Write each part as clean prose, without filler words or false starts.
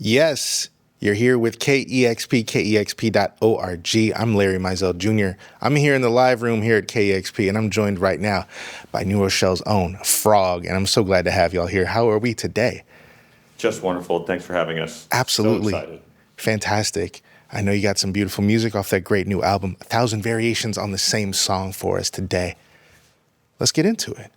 Yes, you're here with KEXP, KEXP.org. I'm Larry Mizell Jr. I'm here in the live room here at KEXP, and I'm joined right now by New Rochelle's own Frog, and I'm so glad to have y'all here. How are we today? Just wonderful. Thanks for having us. Absolutely. So excited. Fantastic. I know you got some beautiful music off that great new album, 1,000 Variations on the Same Song for us today. Let's get into it.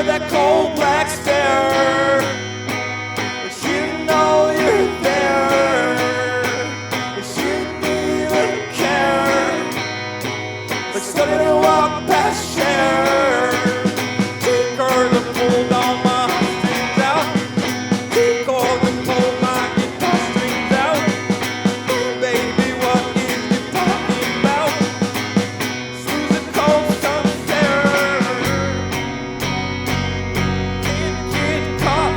That cold black stare, but you know you're there, but you didn't even care, but still didn't walk past Cher. Took her to pull all my strings out, took her to pull my guitar strings out. Baby, what is you talking about? Susan Cold Sun Stare. Get caught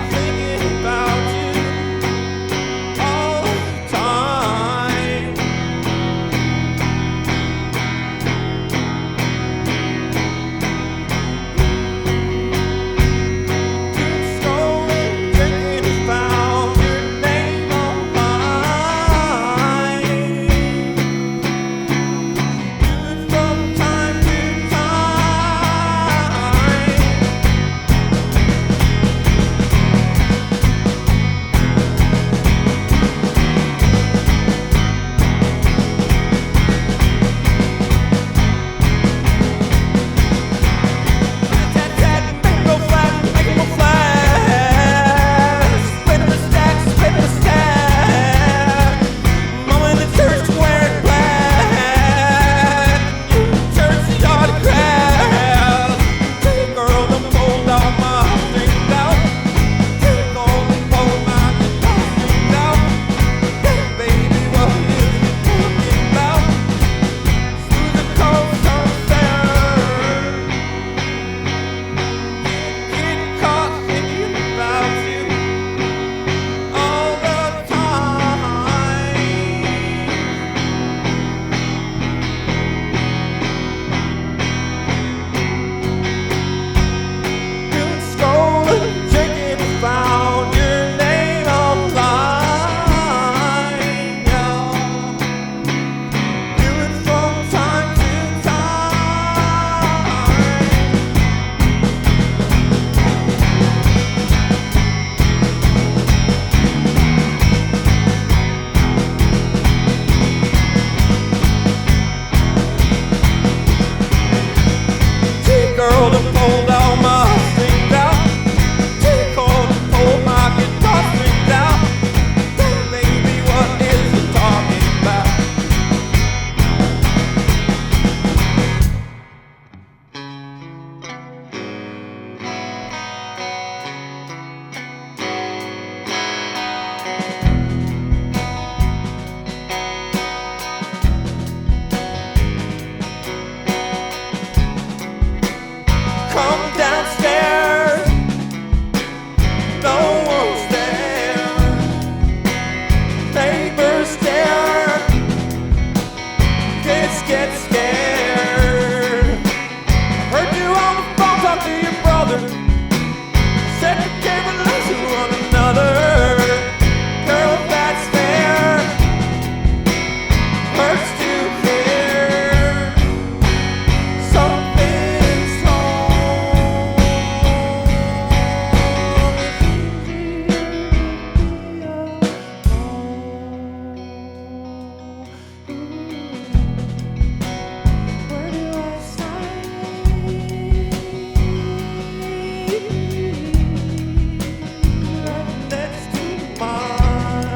next to mine.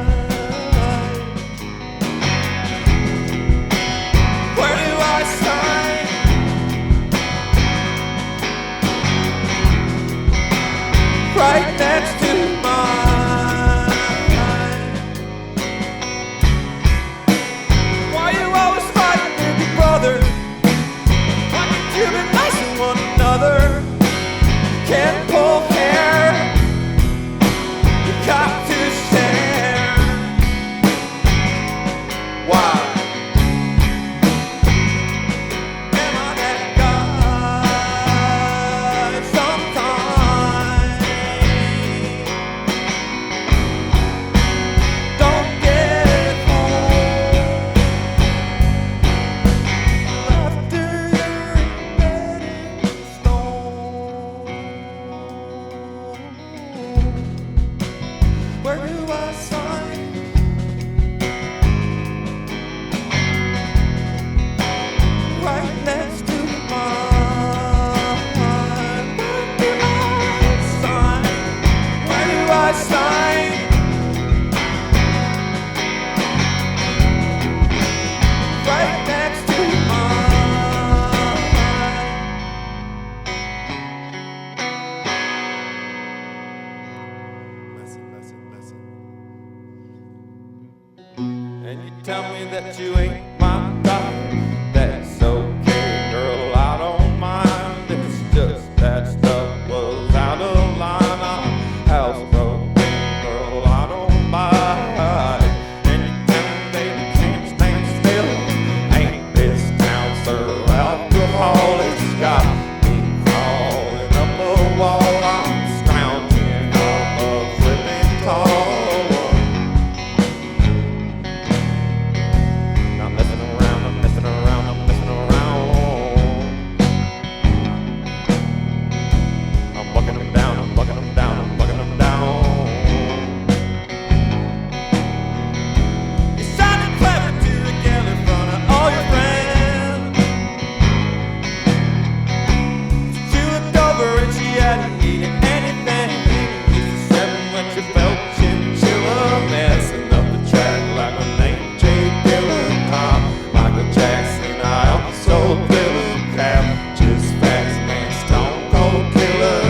Where do I sign? Right next to mine. Why you always fighting with your brother? Why can't you be nice to one another? Can't pull hair, you got to share. Why? Am I that guy sometimes? Don't get home after you're dead in stone. Where do I sign? Right next to mine. Where do I sign? Where do I sign? Right next to mine. And you tell me that you ain't my type. That's okay, girl, I don't mind. It's just that stuff was out of line. I'm housebroken, girl, I don't mind. And you tell me that you can't stand still. Ain't this town, sir, alcohol? It's got me crawling up a wall. I'm scrounging up a flipping tall. I'm messing around, I'm messing around, I'm messing around. I'm bucking them down, I'm bucking them down, I'm bucking them down. You sounded clever to the girl in front of all your friends. She looked over and she hadn't eaten anything. Used to seven when she felt chinchilla, messing up the track like a name J. Dillon. Michael Jackson, I also Dylan Cap. Just facts, man, stone cold killer.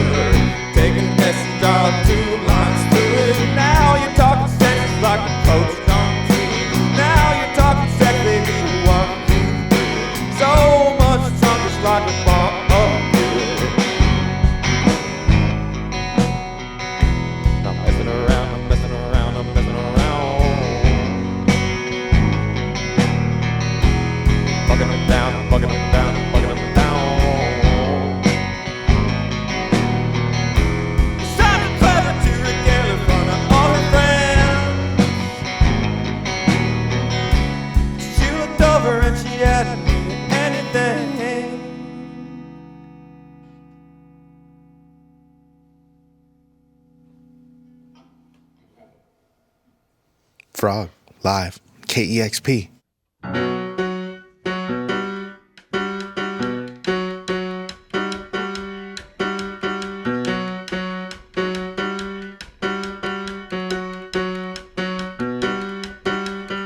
Taking messenger, 2 lines through it. Now you're talking sex like a coach on TV. Now you're talking sex, baby, what you do. So much drunk, it's like a bar of good. I'm messing around, I'm messing around, I'm messing around. Bucking them down, bucking them down, bucking them down. You sounded clever to the girl in front of all her friends. She looked over and she hadn't eaten anything. Frog, live, KEXP.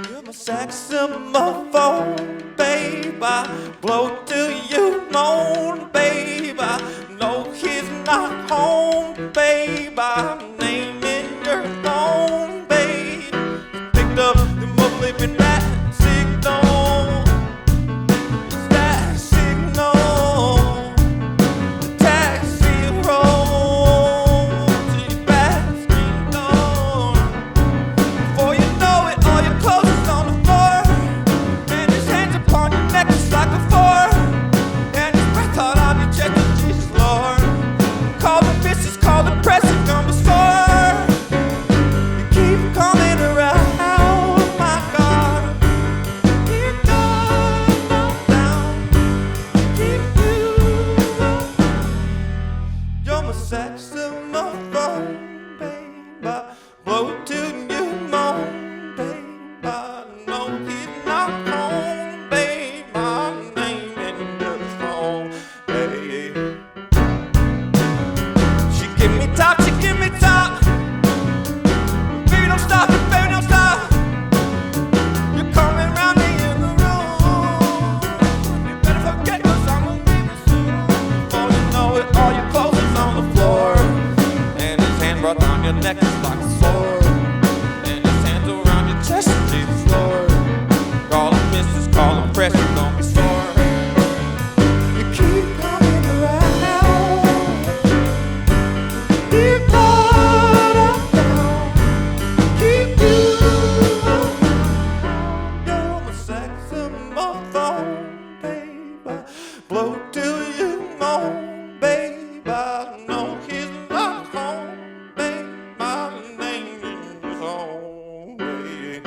You're my SAX-A-MA-PHONE, babe. I blow till you moan, babe. I know he's not home, babe. I'm naming your phone, babe. Picked up the most living that signal. That signal. The taxi rolls to your bathroom door. Before you know it, all your clothes is on the floor. And his hands upon your neck just like before. And his breath hot on your chest, Jesus Lord. Call the missus, call the press, it's gonna be sore. You keep coming around, my God. You don't down, keep you around. You're my SAX-A-MA-PHONE, babe. I blow till you moan, babe. I know he's not home, babe. My name in your phone, babe. Give me top, she give me top. Baby, don't stop, baby, don't stop. You're coming round me in the room. You better forget what's on the leaving soon. Before you know it, all your clothes is on the floor. And his hand brought down your neck is like a sword. And his hands around your chest, Jesus Lord. Call him missus, call him press, you're gonna be sore. You keep coming around. Keep right up down. Keep you around. You're my SAX-A-MA-PHONE, baby. Blow till you moan, baby. I know he's not home, baby. My name is home, baby.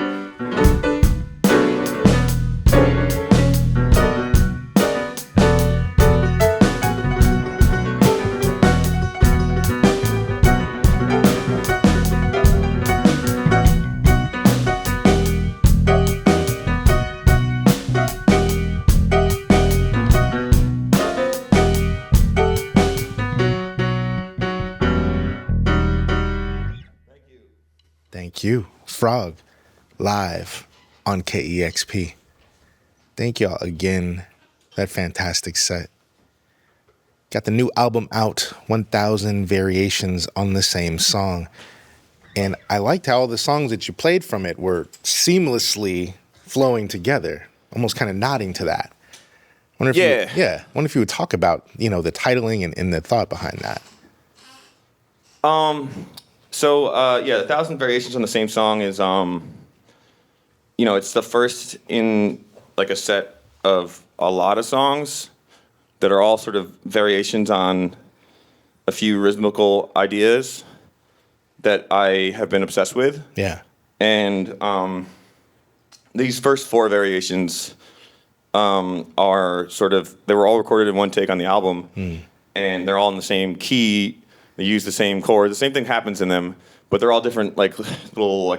Thank you. Frog, live on KEXP. Thank y'all again. That fantastic set. Got the new album out, 1,000 variations on the same song. And I liked how all the songs that you played from it were seamlessly flowing together, almost kind of nodding to that. Wonder if wonder if you would talk about, the titling and the thought behind that. So, 1,000 variations on the same song is, it's the first in like a set of a lot of songs that are all sort of variations on a few rhythmical ideas that I have been obsessed with. Yeah. And these first four variations are sort of, they were all recorded in one take on the album, and they're all in the same key. They use the same chord. The same thing happens in them, but they're all different, like little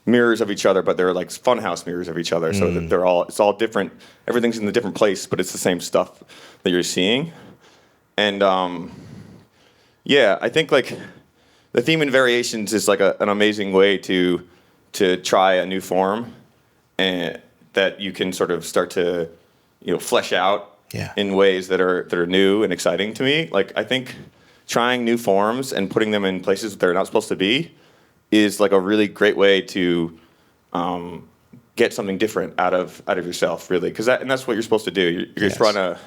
mirrors of each other. But they're like funhouse mirrors of each other. So that it's all different. Everything's in a different place, but it's the same stuff that you're seeing. And I think like the theme in variations is like an amazing way to try a new form, and that you can sort of start to flesh out. Yeah. In ways that are new and exciting to me. Like, I think trying new forms and putting them in places that they're not supposed to be is like a really great way to get something different out of yourself, really. And that's what you're supposed to do. You're just trying to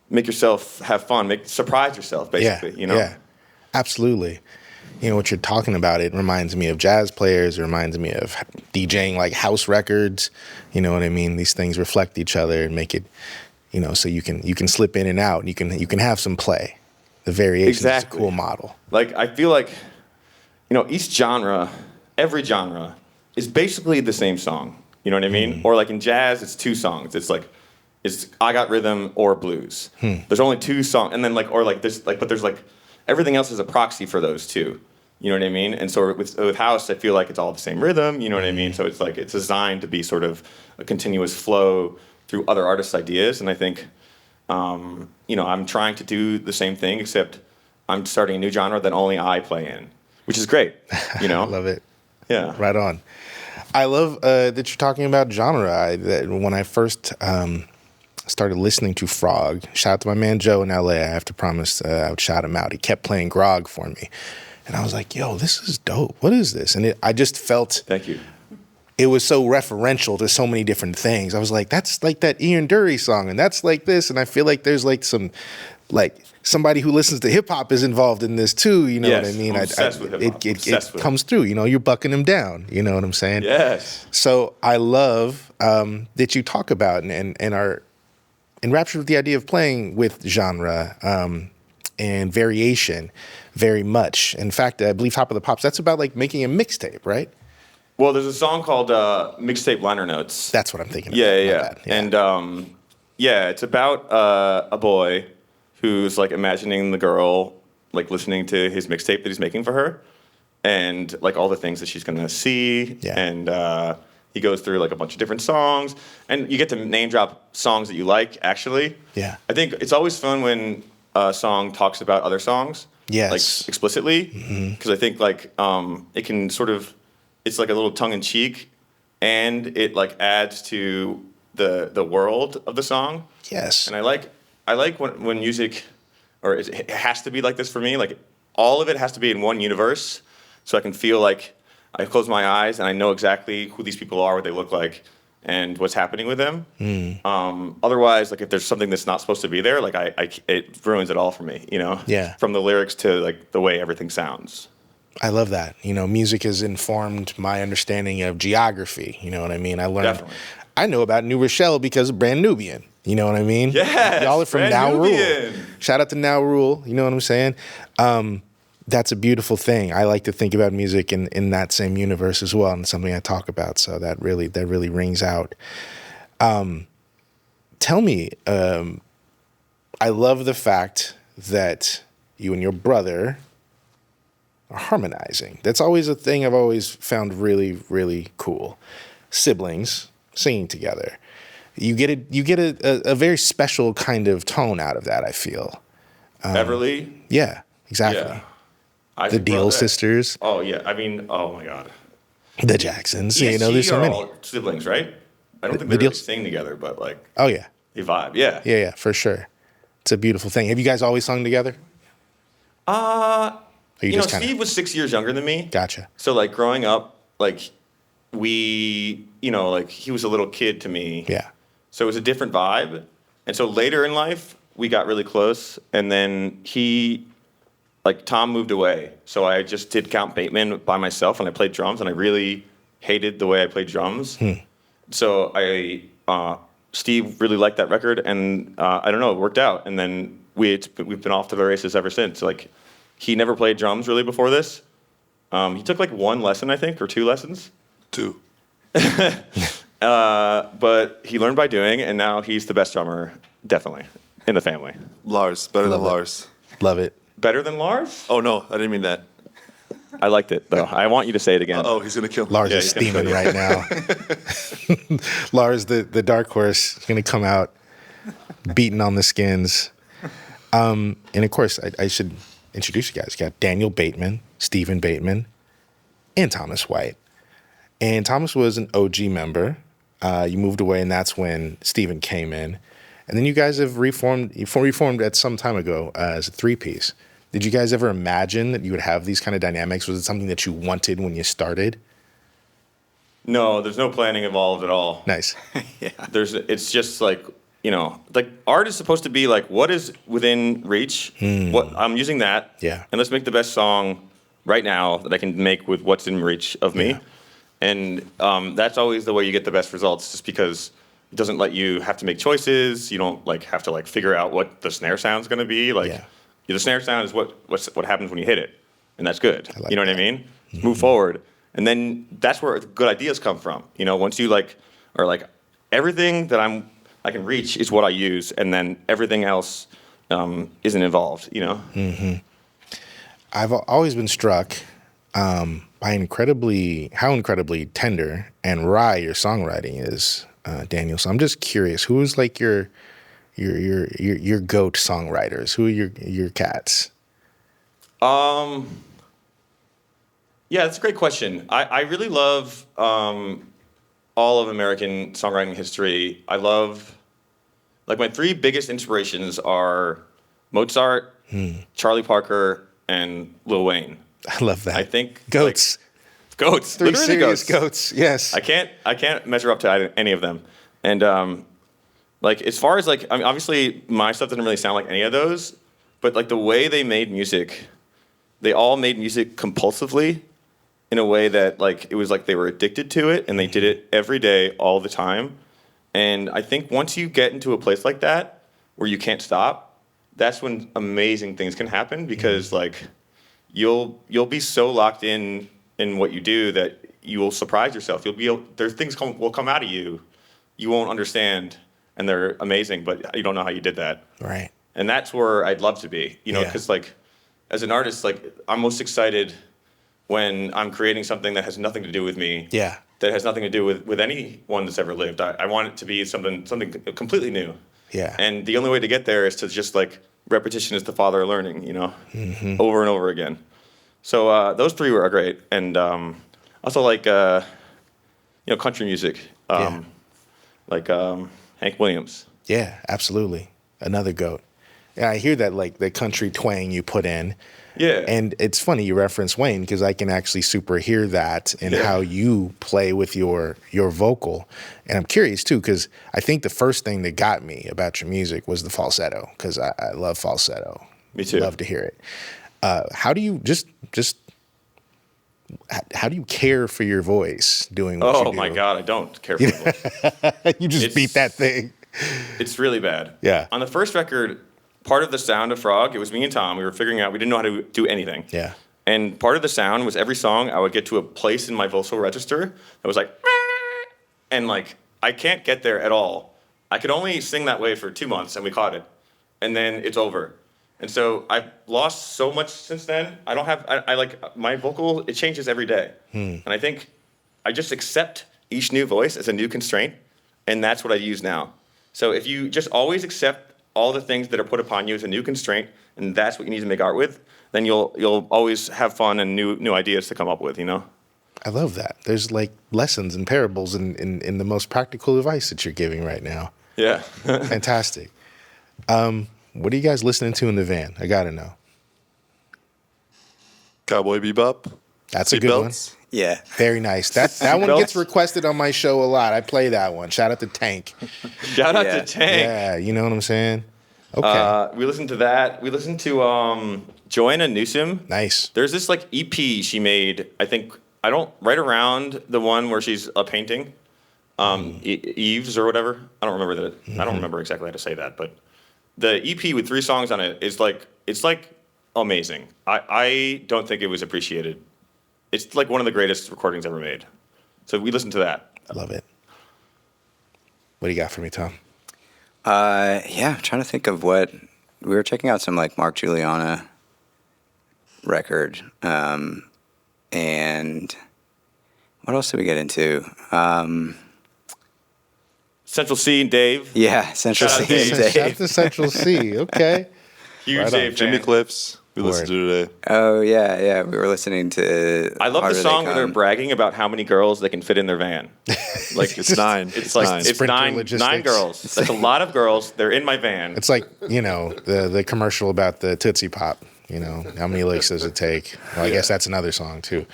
make yourself have fun, surprise yourself, basically. Yeah, absolutely. What you're talking about, it reminds me of jazz players. It reminds me of DJing like house records. You know what I mean? These things reflect each other and make it, so you can slip in and out. You can have some play. The variation is a cool model. Like, I feel like, each genre, every genre, is basically the same song. You know what I mean? Or like in jazz, it's two songs. It's like, it's I Got Rhythm or blues. There's only two songs, and then there's everything else is a proxy for those two. You know what I mean? And so with house, I feel like it's all the same rhythm. You know what I mean? So it's like it's designed to be sort of a continuous flow through other artists' ideas. And I think, I'm trying to do the same thing, except I'm starting a new genre that only I play in, which is great. I love it. Yeah. Right on. I love that you're talking about genre. When I first started listening to Frog, shout out to my man Joe in LA. I have to promise I would shout him out. He kept playing Grog for me. And I was like, yo, this is dope. What is this? And I just felt... Thank you. It was so referential to so many different things. I was like, that's like that Ian Dury song, and that's like this. And I feel like there's like some... Like somebody who listens to hip hop is involved in this too. You know what I mean? I'm obsessed with hip hop. It comes through. You're bucking them down. You know what I'm saying? Yes. So I love that you talk about and are enraptured with the idea of playing with genre and variation very much. In fact, I believe Top of the Pops, that's about like making a mixtape, right? Well, there's a song called Mixtape Liner Notes. That's what I'm thinking. Yeah. And it's about a boy who's like imagining the girl like listening to his mixtape that he's making for her, and like all the things that she's gonna see. Yeah. And he goes through like a bunch of different songs, and you get to name drop songs that you like. Actually, yeah. I think it's always fun when song talks about other songs. Yes. Like explicitly. Because I think like it can sort of, it's like a little tongue in cheek, and it like adds to the world of the song. Yes. And I like when music, or it has to be like this for me. Like all of it has to be in one universe, so I can feel like I close my eyes and I know exactly who these people are, what they look like, and what's happening with them. Otherwise, like if there's something that's not supposed to be there, like it ruins it all for me. You know? Yeah. From the lyrics to like the way everything sounds. I love that. You know, music has informed my understanding of geography. You know what I mean? I learned. Definitely. I know about New Rochelle because of Brand Nubian. You know what I mean? Yes, Y'all are from Brand Now Nubian. Rule. Shout out to Now Rule. You know what I'm saying? That's a beautiful thing. I like to think about music in that same universe as well, and something I talk about. So that really rings out. Tell me, I love the fact that you and your brother are harmonizing. That's always a thing I've always found really, really cool. Siblings singing together. You get a very special kind of tone out of that, I feel. Everly. Yeah, exactly. Yeah. The Deal sisters, Oh yeah. I mean, oh my God. the Jacksons. ESG You know, there's so are many. all siblings, right? I don't think The they really Deals- sing together, but like Oh yeah, they vibe. Yeah. yeah, for sure. It's a beautiful thing. Have you guys always sung together? Or You know, just kinda- Steve was 6 years younger than me. Gotcha. So like growing up, like we, you know, like he was a little kid to me. Yeah. So it was a different vibe. And so later in life, we got really close. And then Tom moved away. So I just did Count Bateman by myself, and I played drums, and I really hated the way I played drums. So Steve really liked that record, and I don't know, it worked out. And then we've been off to the races ever since. Like, he never played drums really before this. He took like one lesson, I think, or 2 lessons. 2. But he learned by doing, and now he's the best drummer, definitely, in the family. Lars, better than Love it. Lars. Love it. Better than Lars? Oh no, I didn't mean that. I liked it, though. I want you to say it again. Oh, he's gonna kill me. Lars Yeah, is he's gonna steaming right now. Lars, the dark horse, is going to come out beating on the skins. And of course, I should introduce you guys. You got Daniel Bateman, Stephen Bateman, and Thomas White. And Thomas was an OG member. You moved away, and that's when Stephen came in. And then you guys have reformed at some time ago as a 3-piece. Did you guys ever imagine that you would have these kind of dynamics? Was it something that you wanted when you started? No, there's no planning involved at all. Nice. It's just like, you know, like art is supposed to be like, what is within reach? What I'm using that. Yeah. And let's make the best song right now that I can make with what's in reach of me. Yeah. And that's always the way you get the best results, just because it doesn't let you have to make choices. You don't like have to like figure out what the snare sound's going to be. Like the snare sound is what happens when you hit it, and that's good. like you know what I mean? Move forward, and then that's where good ideas come from. You know, once you are like everything that I can reach is what I use, and then everything else isn't involved. You know. I've always been struck by how incredibly tender and wry your songwriting is, Daniel. So I'm just curious, who is like your goat songwriters? Who are your cats? Yeah, that's a great question. I really love all of American songwriting history. I love, like, my 3 biggest inspirations are Mozart, Charlie Parker, and Lil Wayne. I love that. I think goats. Goats. 3 Literally serious goats. Yes. I can't measure up to any of them. And like, as far as like, I mean, obviously my stuff doesn't really sound like any of those, but like the way they made music, they all made music compulsively in a way that like it was like they were addicted to it, and they did it every day, all the time. And I think once you get into a place like that where you can't stop, that's when amazing things can happen, because like you'll be so locked in what you do that you will surprise yourself. There's things will come out of you won't understand, and they're amazing, but you don't know how you did that. Right. And that's where I'd love to be, you know, Yeah. because like as an artist, like I'm most excited when I'm creating something that has nothing to do with me. Yeah. That has nothing to do with anyone that's ever lived. I want it to be something completely new. Yeah. And the only way to get there is to just like repetition is the father of learning, over and over again. So those three are great. And also like, country music, like Hank Williams. Yeah, absolutely. Another GOAT. Yeah, I hear that, like, the country twang you put in. Yeah. And it's funny you reference Wayne because I can actually super hear that in how you play with your vocal. And I'm curious, too, because I think the first thing that got me about your music was the falsetto, because I love falsetto. Me too. Love to hear it. How do you how do you care for your voice doing what you do? Oh, my God, I don't care for my voice. You just beat that thing. It's really bad. Yeah. On the first record, part of the sound of Frog, it was me and Tom. We were figuring out, we didn't know how to do anything. Yeah. And part of the sound was every song, I would get to a place in my vocal register that was like, and like, I can't get there at all. I could only sing that way for 2 months, and we caught it. And then it's over. And so I've lost so much since then. I don't have, I like, my vocal, it changes every day. And I think I just accept each new voice as a new constraint, and that's what I use now. So if you just always accept all the things that are put upon you as a new constraint, and that's what you need to make art with, then you'll always have fun and new ideas to come up with, I love that. There's like lessons and parables in the most practical advice that you're giving right now. Yeah. Fantastic. What are you guys listening to in the van? I gotta know. Cowboy Bebop. That's a good one. Yeah. Very nice. That one gets requested on my show a lot. I play that one. Shout out to Tank. Shout out to Tank. Yeah, you know what I'm saying? Okay. We listened to that. We listened to Joanna Newsom. Nice. There's this like EP she made, I think, right around the one where she's painting, Eves or whatever. I don't remember I don't remember exactly how to say that, but the EP with 3 songs on it is like, it's like amazing. I don't think it was appreciated. It's like one of the greatest recordings ever made. So we listened to that. I love it. What do you got for me, Tom? Yeah, I'm trying to think of what we were checking out some like Mark Juliana record, and what else did we get into? Central C and Dave. Yeah, Central Shout out C and Dave. Shout out Dave. to Central C. Okay. Huge Right on. Dave Jimmy fan. Cliffs. We listened to today. Oh yeah. We were listening to. I love the Harder They song where they're Come. bragging about how many girls they can fit in their van. Like It's 9. It's like it's Sprinter nine logistics. girls. That's a lot of girls. They're in my van. It's like, the commercial about the Tootsie Pop. How many licks does it take? Well, I guess that's another song, too.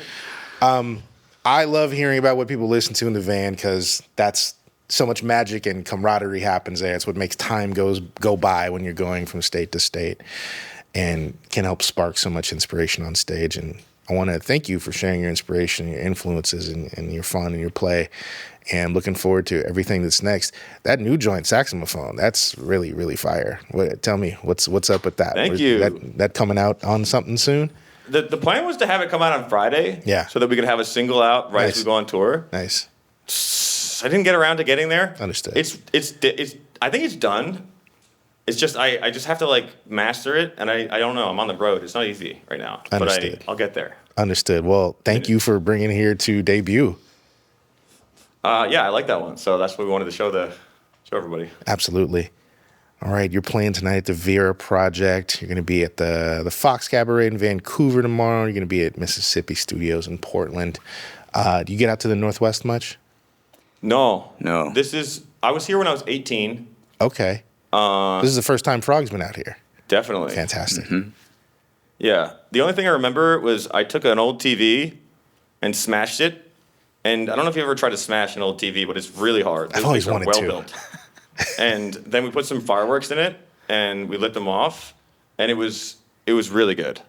I love hearing about what people listen to in the van because that's so much magic and camaraderie happens there. It's what makes time go by when you're going from state to state and can help spark so much inspiration on stage. And I want to thank you for sharing your inspiration, your influences, and your fun and your play. And I'm looking forward to everything that's next. That new joint, SAX-A-MA-PHONE, that's really, really fire. Tell me, what's up with that? Thank you. That coming out on something soon? The plan was to have it come out on Friday. Yeah. So that we could have a single out right Nice. as we go on tour. Nice. I didn't get around to getting there. Understood. It's I think it's done. It's just I just have to like master it, and I don't know. I'm on the road. It's not easy right now, Understood. but I'll get there. Understood. Well, thank you for bringing it here to debut. Yeah, I like that one. So that's what we wanted to show everybody. Absolutely. All right, you're playing tonight at the Vera Project. You're going to be at the Fox Cabaret in Vancouver tomorrow. You're going to be at Mississippi Studios in Portland. Do you get out to the Northwest much? No. No. I was here when I was 18. Okay. This is the first time Frog's been out here. Definitely. Fantastic. Yeah. The only thing I remember was I took an old TV and smashed it. And I don't know if you ever tried to smash an old TV, but it's really hard. I've Those always things are wanted to. well built. And then we put some fireworks in it, and we lit them off, and it was really good.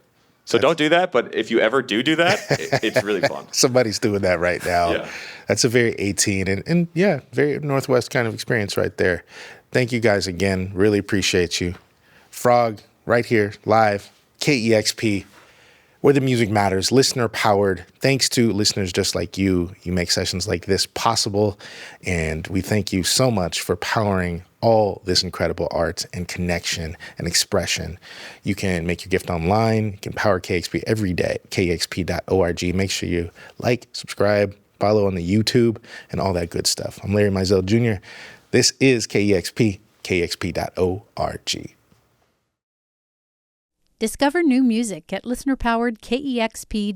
So don't do that, but if you ever do that, it's really fun. Somebody's doing that right now. Yeah. That's a very 18 and yeah, very Northwest kind of experience right there. Thank you guys again. Really appreciate you. Frog, right here, live, KEXP, where the music matters, listener powered. Thanks to listeners just like you. You make sessions like this possible. And we thank you so much for powering all this incredible art and connection and expression. You can make your gift online. You can power KEXP every day, kexp.org. Make sure you like, subscribe, follow on the YouTube and all that good stuff. I'm Larry Mizell Jr. This is KEXP, kexp.org. Discover new music at listener-powered KEXP.org.